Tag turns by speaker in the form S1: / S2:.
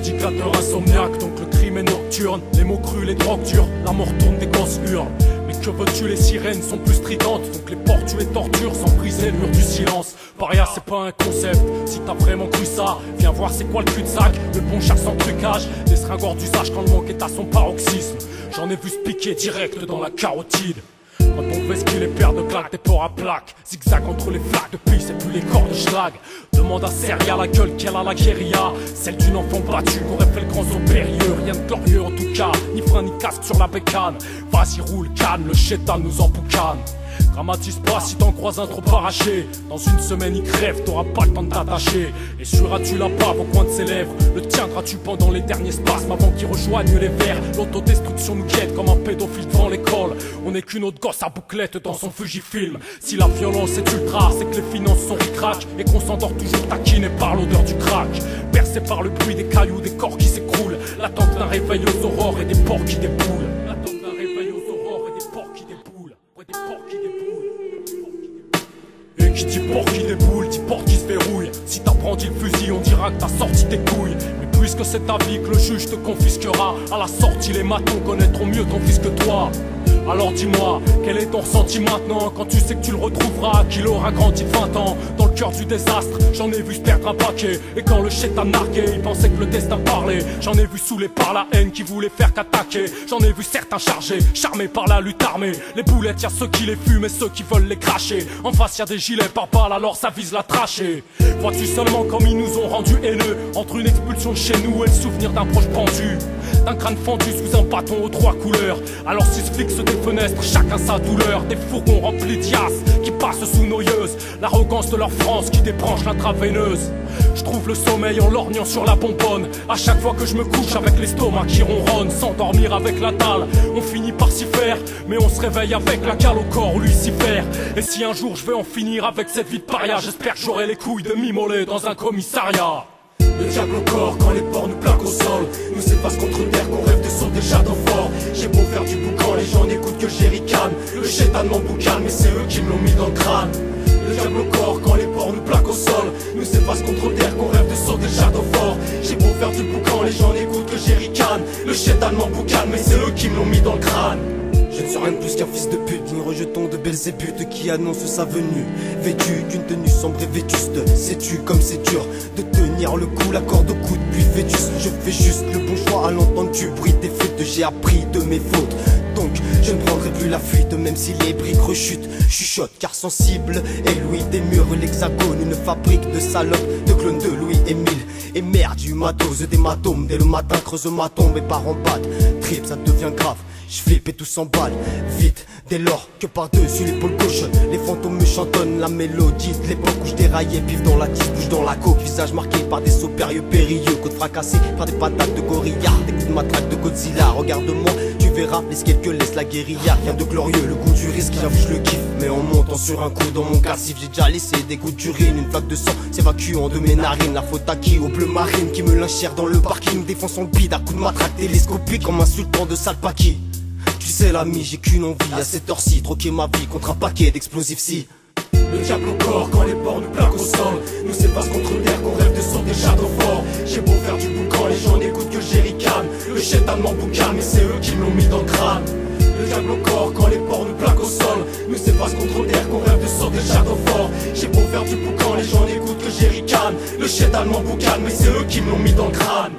S1: prédicateur insomniaque, donc le crime est nocturne. Les mots crus, les drogues dures, la mort tourne des grosses hurles. Mais que veux-tu, les sirènes sont plus stridentes, donc les portes tu les tortures sans briser le mur du silence. Paria c'est pas un concept, si t'as vraiment cru ça, viens voir c'est quoi le cul-de-sac, le bon char sans trucage, des seringues hors d'usage quand le manque est à son paroxysme. J'en ai vu se piquer direct dans la carotide. Quand on fait ce qu'il est père de claque, des ports à plaque, zigzag entre les flaques de pisse et puis les corps de schlag. Demande à Seria la gueule qu'elle a la guérilla, celle d'une enfant battue qu'aurait fait le grand saut périlleux. Rien de glorieux en tout cas, ni frein ni casque sur la bécane. Vas-y roule, calme, le chétan nous emboucane. Dramatise pas si t'en croises un trop arraché. Dans une semaine il crève, t'auras pas le temps de t'attacher. Et suras-tu la bave au coin de ses lèvres? Le tiendras-tu pendant les derniers spasmes avant qu'il rejoigne les vers? L'autodestruction nous guette comme un pédophile devant l'école. On n'est qu'une autre gosse à bouclette dans son Fujifilm. Si la violence est ultra, c'est que les finances sont ric-rac et qu'on s'endort toujours taquiné par l'odeur du crack. Percé par le bruit des cailloux, des corps qui s'écroulent, l'attente d'un réveil aux aurores et des porcs qui déboulent. L'attente d'un réveil aux aurores et des porcs qui déboulent. Ouais, des porcs qui déboulent. Et qui dit porc qui déboule, dit porte qui se verrouille. Si t'as brandi le fusil, on dira que t'as sorti tes couilles. Mais puisque c'est ta vie que le juge te confisquera, à la sortie les matons connaîtront mieux ton fils que toi. Alors dis-moi, quel est ton ressenti maintenant quand tu sais que tu le retrouveras, qu'il aura grandi 20 ans dans le cœur du désastre? J'en ai vu se perdre un paquet, et quand le chétan narguait, il pensait que le destin parlait. J'en ai vu saoulés par la haine qui voulait faire qu'attaquer. J'en ai vu certains chargés, charmés par la lutte armée. Les boulettes, y'a ceux qui les fument et ceux qui veulent les cracher. En face y'a des gilets par balle, alors ça vise la trachée. Vois-tu seulement comme ils nous ont rendus haineux, entre une expulsion de chez nous et le souvenir d'un proche pendu, d'un crâne fendu sous un bâton aux 3 couleurs. Alors si ce flic se fenêtres, chacun sa douleur, des fourgons remplis d'IAS qui passent sous nos yeux, l'arrogance de leur France qui débranche l'intraveineuse. Je trouve le sommeil en lorgnant sur la bonbonne, à chaque fois que je me couche avec l'estomac qui ronronne. S'endormir avec la dalle, on finit par s'y faire, mais on se réveille avec la cale au corps, Lucifer. Et si un jour je vais en finir avec cette vie de paria, j'espère que j'aurai les couilles de m'immoler dans un commissariat. Le diable au corps quand les porcs nous plaquent au sol, nous c'est parce contre terre qu'on rêve de sauter château fort. J'ai beau faire du boucan, les gens n'écoutent que Jerrycan. Le chétan m'emboucane, mais c'est eux qui me l'ont mis dans le crâne. Le diable au corps quand les porcs nous plaquent au sol, nous c'est parce contre terre qu'on rêve de sauter château fort. J'ai beau faire du boucan, les gens n'écoutent que Jerrycan. Le chétan m'emboucane, mais c'est eux qui me l'ont mis dans le crâne. Je ne suis rien de plus qu'un fils de pute, digne rejeton de Belzébuth qui annonce sa venue. Vêtu d'une tenue sombre et vétuste, sais-tu comme c'est dur de tenir le coup, la corde au coude puis vétuste. Je fais juste le bon choix à l'entendre du bruit des fêtes, j'ai appris de mes fautes. Donc je ne prendrai plus la fuite, même si les briques rechutent. Chuchote car sensible, et Louis des murs, l'hexagone, une fabrique de salopes, de clones de Louis-Émile. Et merde, du matos, des matomes, dès le matin creuse ma tombe, mes parents battent. Trip, ça devient grave. Je flippe et tout s'emballe, vite, dès lors que par-dessus l'épaule gauche les fantômes me chantonnent la mélodie de l'époque où je déraillais, pif dans la tisse, bouge dans la coque. Visage marqué par des sauts périlleux, périlleux, côte fracassée par des patates de gorilla, des coups de matraque de Godzilla. Regarde-moi, tu verras l'escalade que laisse la guérilla. Rien de glorieux, le goût du risque, j'avoue je le kiffe. Mais en montant sur un coup dans mon cassif, j'ai déjà laissé des gouttes d'urine. Une flaque de sang s'évacue en de mes narines. La faute à qui? Au bleu marine qui me lynchèrent dans le parking, défonçant le bide à coups de matraque télescopique comme insultant de sale paquis. Tu sais l'ami, j'ai qu'une envie à cette heure-ci, troquer ma vie contre un paquet d'explosifs si. Le diable au corps quand les porcs nous plaquent au sol, nous c'est parce contre terre qu'on rêve de sauter château fort. J'ai beau faire du boucan, les gens n'écoutent que Jerrycan. Le chétan m'emboucane, mais c'est eux qui me l'ont mis dans le crâne. Le diable au corps quand les porcs nous plaquent au sol, nous c'est parce contre terre qu'on rêve de sauter château fort. J'ai beau faire du boucan, les gens n'écoutent que Jerrycan. Le chétan m'emboucane, mais c'est eux qui me l'ont mis dans le crâne.